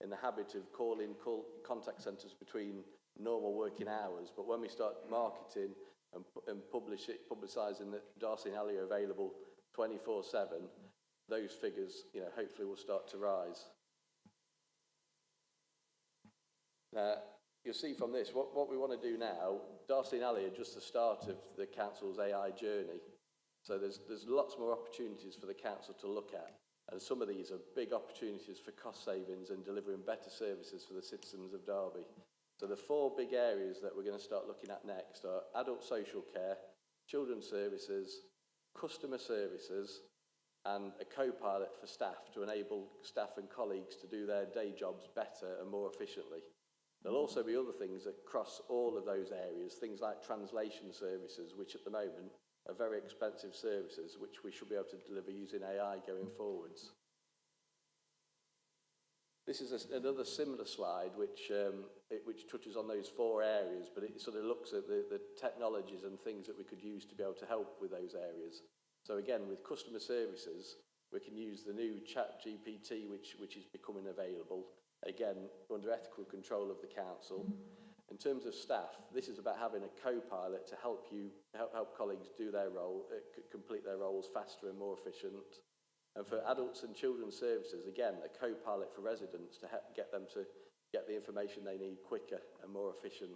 in the habit of calling contact centres between normal working hours. But when we start marketing and publicising that Darcy and Ali are available 24/7, those figures, hopefully will start to rise. You'll see from this, what we want to do now, Darcy and Ali are just the start of the council's AI journey. So there's lots more opportunities for the council to look at. And some of these are big opportunities for cost savings and delivering better services for the citizens of Derby. So the 4 big areas that we're going to start looking at next are adult social care, children's services, customer services, and a co-pilot for staff to enable staff and colleagues to do their day jobs better and more efficiently. There'll also be other things that cross all of those areas, things like translation services, which at the moment are very expensive services, which we should be able to deliver using AI going forwards. This is another similar slide which touches on those 4 areas, but it sort of looks at the technologies and things that we could use to be able to help with those areas. So again, with customer services, we can use the new ChatGPT, which is becoming available, again, under ethical control of the council. In terms of staff, this is about having a co-pilot to help colleagues do their role, complete their roles faster and more efficient. And for adults and children's services, again, a co-pilot for residents to help get them to get the information they need quicker and more efficient.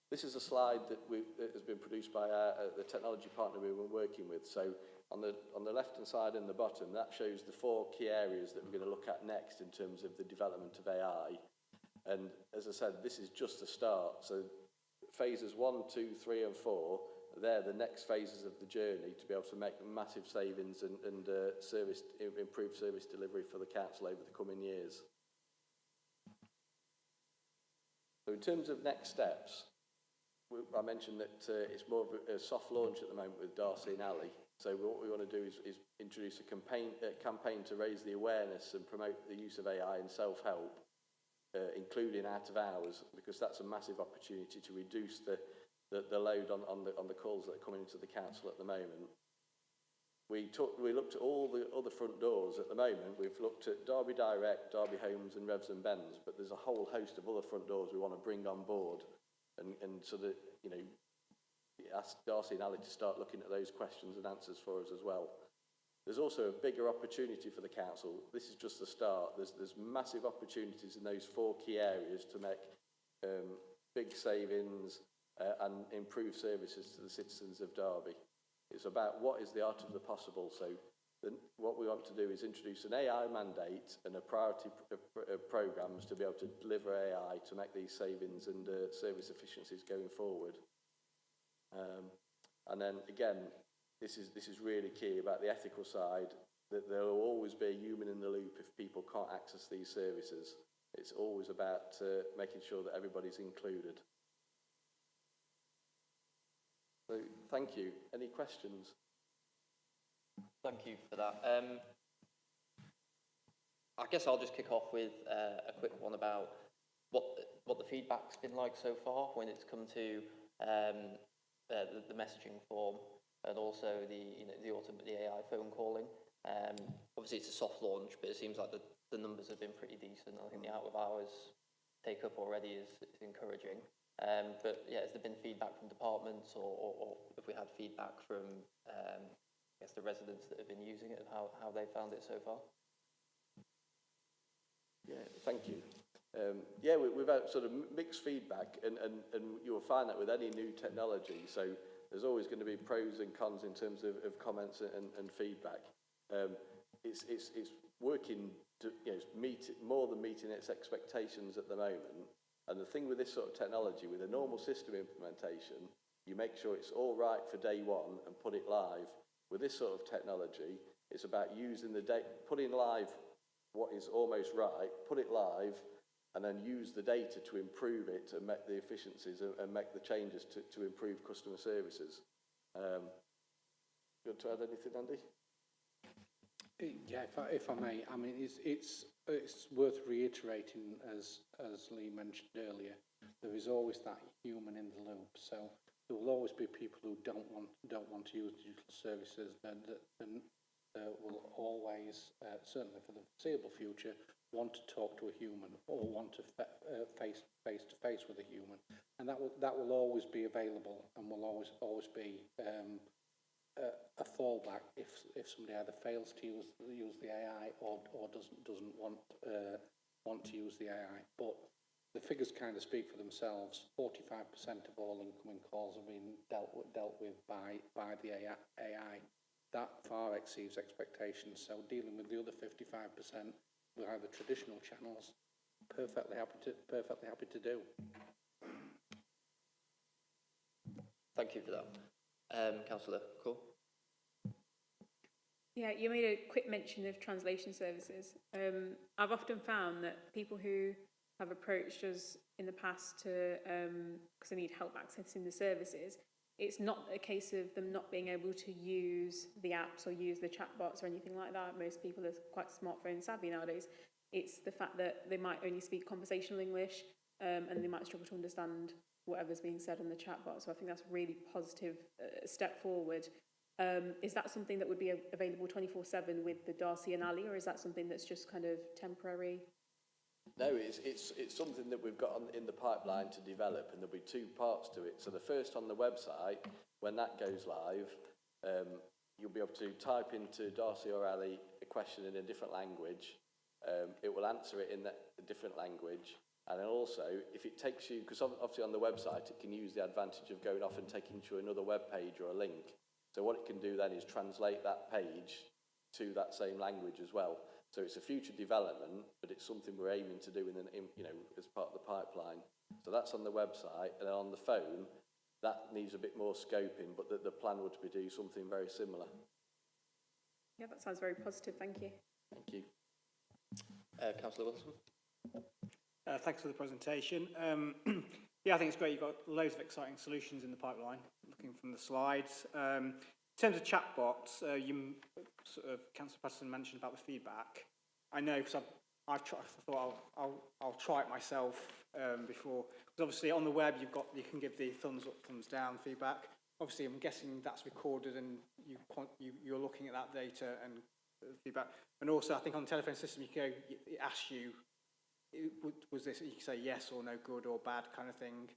This is a slide that has been produced by the technology partner we've been working with. So on the left-hand side and the bottom, that shows the 4 key areas that we're going to look at next in terms of the development of AI. And as I said, this is just the start. So phases 1, 2, 3 and 4, they're the next phases of the journey to be able to make massive savings and improve service delivery for the council over the coming years. So in terms of next steps, I mentioned that it's more of a soft launch at the moment with Darcy and Ali. So what we want to do is introduce a campaign to raise the awareness and promote the use of AI in self-help, including out of hours, because that's a massive opportunity to reduce the load on the calls that are coming into the council at the moment. We looked at all the other front doors at the moment. We've looked at Derby Direct, Derby Homes and Revs and Bens, but there's a whole host of other front doors we want to bring on board and so that, you know, ask Darcy and Ali to start looking at those questions and answers for us as well. There's also a bigger opportunity for the council. This is just the start. There's massive opportunities in those 4 key areas to make big savings and improve services to the citizens of Derby. It's about what is the art of the possible. So what we want to do is introduce an AI mandate and a priority programmes to be able to deliver AI to make these savings and service efficiencies going forward. And then again, this is really key about the ethical side, that there will always be a human in the loop if people can't access these services. It's always about making sure that everybody's included. So thank you. Any questions? Thank you for that. I guess I'll just kick off with a quick one about what the feedback's been like so far when it's come to the messaging form and also the AI phone calling. Obviously, it's a soft launch, but it seems like the numbers have been pretty decent. I think the out of hours take up already is encouraging. But yeah, has there been feedback from departments, or have we had feedback from I guess the residents that have been using it and how they found it so far? Yeah, thank you. Yeah, we've had sort of mixed feedback, and you'll find that with any new technology. So there's always going to be pros and cons in terms of comments and feedback. It's working to meet more than meeting its expectations at the moment. And the thing with this sort of technology, with a normal system implementation, you make sure it's all right for day one and put it live. With this sort of technology, it's about using putting live what is almost right, put it live, and then use the data to improve it and make the efficiencies and make the changes to improve customer services. You want to add anything, Andy? Yeah, if I may, I mean, it's worth reiterating, as Lee mentioned earlier, there is always that human in the loop. So there will always be people who don't want to use digital services, and will always, certainly for the foreseeable future, want to talk to a human or want to face to face with a human, and that will always be available and will always be a fallback if somebody either fails to use the AI or doesn't want to use the AI. But the figures kind of speak for themselves. 45% of all incoming calls are being dealt with by the AI. that far exceeds expectations. So dealing with the other 55% with either traditional channels, perfectly happy to do. Thank you for that. Councillor Cole? Yeah, you made a quick mention of translation services. I've often found that people who have approached us in the past to because they need help accessing the services, it's not a case of them not being able to use the apps or use the chatbots or anything like that. Most people are quite smartphone savvy nowadays. It's the fact that they might only speak conversational English and they might struggle to understand whatever's being said on the chatbot. So I think that's a really positive step forward. Is that something that would be available 24/7 with the Darcy and Ali, or is that something that's just kind of temporary? No, it's something that we've got in the pipeline to develop, and there'll be two parts to it. So the first on the website, when that goes live, you'll be able to type into Darcy or Ali a question in a different language. It will answer it in a different language. And then also, if it takes you, because obviously on the website, it can use the advantage of going off and taking you to another web page or a link. So what it can do then is translate that page to that same language as well. So it's a future development, but it's something we're aiming to do as part of the pipeline. So that's on the website, and then on the phone, that needs a bit more scoping, but the plan would be to do something very similar. Yeah, that sounds very positive. Thank you. Thank you. Councillor Wilson? Thanks for the presentation. Yeah, I think it's great. You've got loads of exciting solutions in the pipeline, looking from the slides. In terms of chatbots, Councillor Patterson mentioned about the feedback. I know because I thought I'll try it myself before. Because obviously on the web you can give the thumbs up, thumbs down feedback. Obviously I'm guessing that's recorded and you're looking at that data and feedback. And also I think on the telephone system it asks you, was this, you can say yes or no, good or bad kind of thing.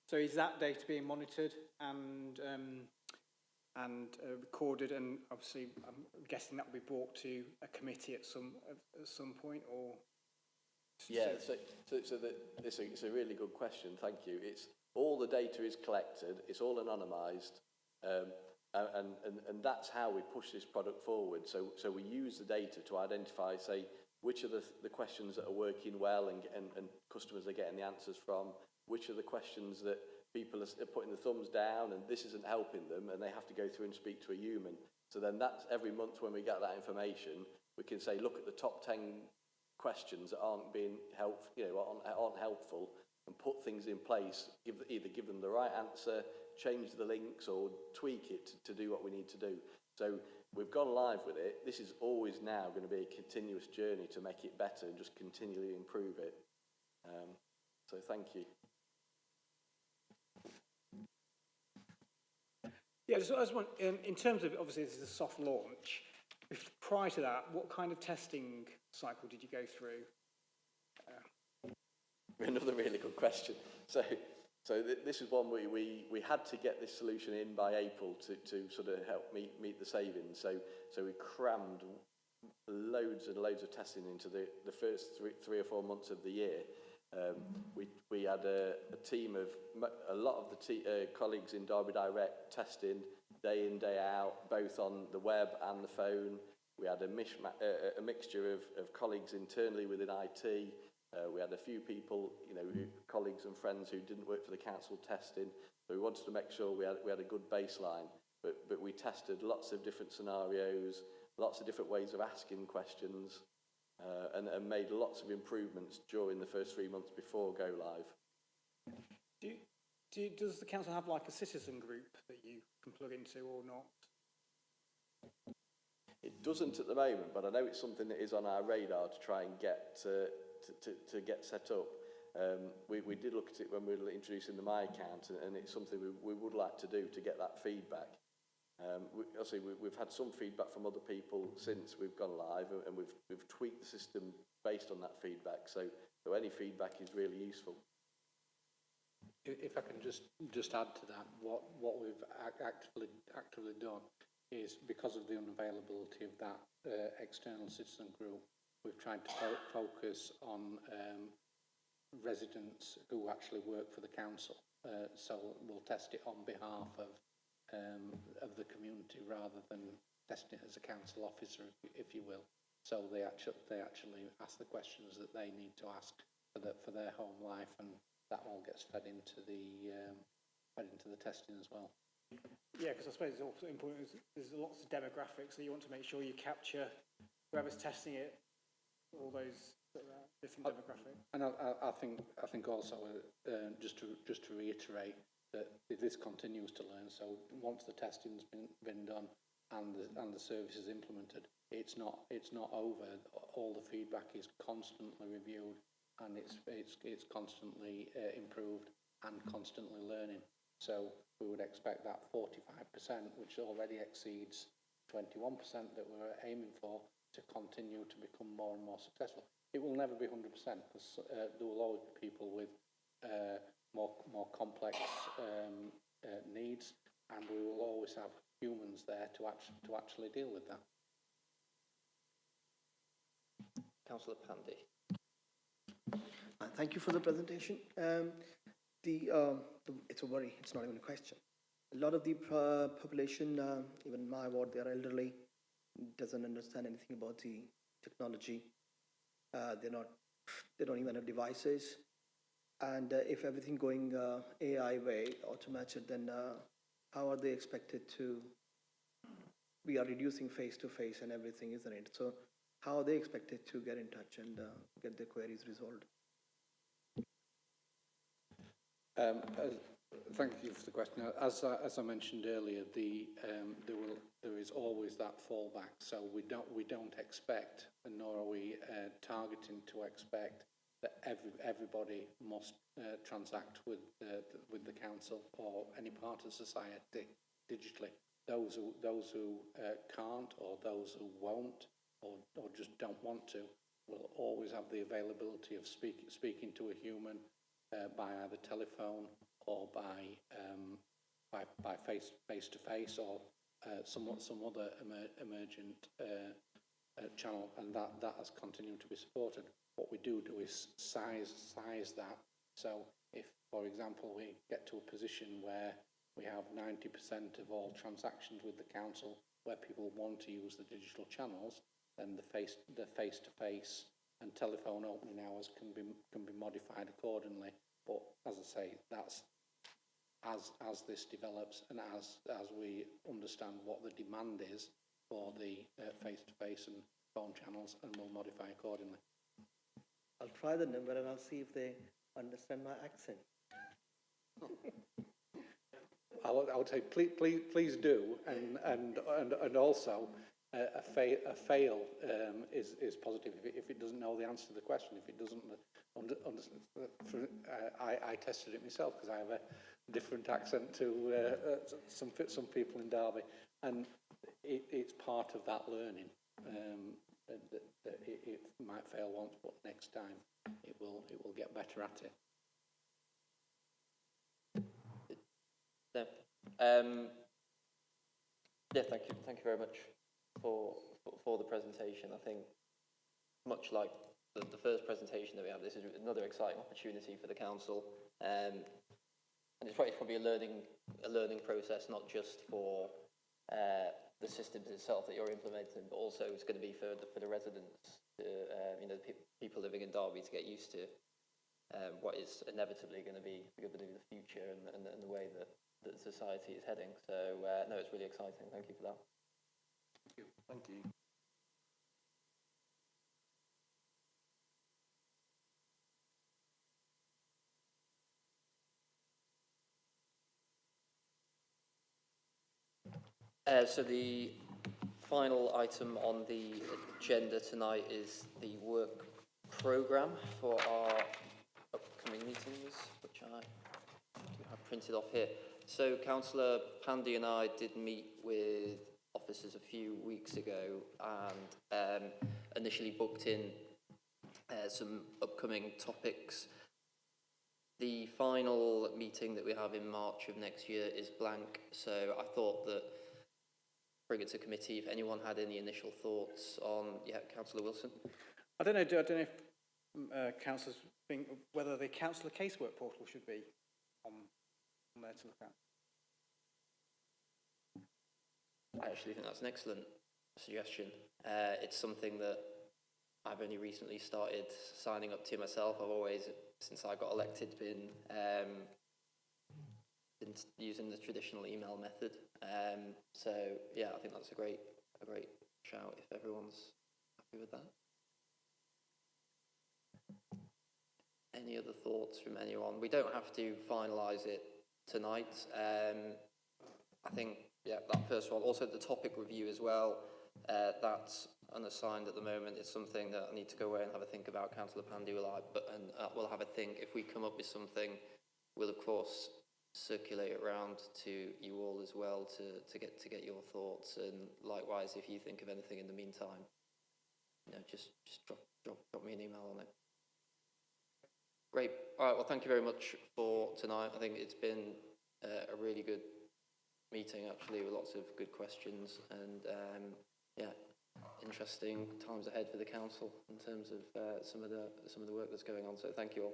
So is that data being monitored and recorded, and obviously I'm guessing that will be brought to a committee at some point, or? Yeah, so it's a really good question, thank you. It's all the data is collected, it's all anonymised, and that's how we push this product forward. So we use the data to identify, say, which are the questions that are working well and customers are getting the answers from, which are the questions that people are putting the thumbs down and this isn't helping them and they have to go through and speak to a human. So then that's every month when we get that information, we can say, look at the top 10 questions that aren't being aren't helpful, and put things in place, either give them the right answer, change the links or tweak it to do what we need to do. So we've gone live with it. This is always now going to be a continuous journey to make it better and just continually improve it. So thank you. Yeah, so I was wondering, in terms of, obviously this is a soft launch, prior to that, what kind of testing cycle did you go through? Another really good question. So this is one we had to get this solution in by April to sort of help meet the savings. So we crammed loads and loads of testing into the first three or 4 months of the year. We had a team of a lot of the colleagues in Derby Direct testing day in, day out, both on the web and the phone. We had a mixture of colleagues internally within IT. We had a few people, colleagues and friends who didn't work for the council testing. So we wanted to make sure we had a good baseline. But we tested lots of different scenarios, lots of different ways of asking questions. And made lots of improvements during the first 3 months before go live. Does the council have like a citizen group that you can plug into or not? It doesn't at the moment, but I know it's something that is on our radar to try and get to get set up. We did look at it when we were introducing the My Account, and it's something we would like to do to get that feedback. Obviously, we've had some feedback from other people since we've gone live, and we've tweaked the system based on that feedback. So any feedback is really useful. If I can just add to that, what we've actively done is, because of the unavailability of that external citizen group, we've tried to focus on residents who actually work for the council. So we'll test it on behalf of the community rather than testing as a council officer, if you will. So they actually ask the questions that they need to ask for their home life, and that all gets fed into the testing as well. Yeah, because I suppose it's also important. There's lots of demographics, so you want to make sure you capture whoever's testing it, all those different demographics. And I think also just to reiterate that this continues to learn. So once the testing's been done and the service is implemented, it's not over. All the feedback is constantly reviewed, and it's constantly improved and constantly learning. So we would expect that 45%, which already exceeds 21% that we're aiming for, to continue to become more and more successful. It will never be 100% because there will always be people with more complex needs, and we will always have humans there to actually deal with that. Councillor Pandy. Thank you for the presentation. It's a worry, it's not even a question. A lot of the population, even in my ward, they are elderly, doesn't understand anything about the technology. They don't even have devices. And if everything going AI way, automated, then how are they expected to? We are reducing face-to-face and everything, isn't it? So how are they expected to get in touch and get their queries resolved? Thank you for the question. As I mentioned earlier, there is always that fallback. So we don't expect, and nor are we targeting to expect, that everybody must transact with the council or any part of society digitally. Those who can't, or those who won't, or just don't want to, will always have the availability of speaking to a human by either telephone or by face to face, or some other emergent channel, and that has continued to be supported. What we do is size that. So if, for example, we get to a position where we have 90% of all transactions with the council where people want to use the digital channels, then the face-to-face and telephone opening hours can be modified accordingly. But as I say, that's as this develops and as we understand what the demand is for the face-to-face and phone channels, and we'll modify accordingly. I'll try the number and I'll see if they understand my accent. I would say please do, and also a fail is positive if it doesn't know the answer to the question. If it doesn't understand, I tested it myself because I have a different accent to some people in Derby, and it's part of that learning. That it might fail once, but next time it will get better at it. Yeah, thank you very much for the presentation. I think, much like the first presentation that we have, this is another exciting opportunity for the council, and it's probably a learning process, not just for the systems itself that you're implementing, but also it's going to be for the residents, people living in Derby, to get used to what is inevitably going to be the future and the way that society is heading. So no, it's really exciting. Thank you for that. Thank you. So the final item on the agenda tonight is the work programme for our upcoming meetings, which I have printed off here. So Councillor Pandy and I did meet with officers a few weeks ago and initially booked in some upcoming topics. The final meeting that we have in March of next year is blank, so I thought that bring it to committee if anyone had any initial thoughts on, Councillor Wilson. I don't know if councillors think whether the councillor casework portal should be on there to look at. I actually think that's an excellent suggestion. It's something that I've only recently started signing up to myself. I've always, since I got elected, been using the traditional email method. So yeah, I think that's a great shout if everyone's happy with that. Any other thoughts from anyone? We don't have to finalise it tonight. I think, yeah, that first one. Also the topic review as well. That's unassigned at the moment. It's something that I need to go away and have a think about. Councillor Pandy will we'll have a think. If we come up with something, we'll of course circulate it around to you all as well to get your thoughts. And likewise, if you think of anything in the meantime, just drop me an email on it. Great. All right. Well, thank you very much for tonight. I think it's been a really good meeting, actually, with lots of good questions and yeah, interesting times ahead for the council in terms of some of the work that's going on. So thank you all.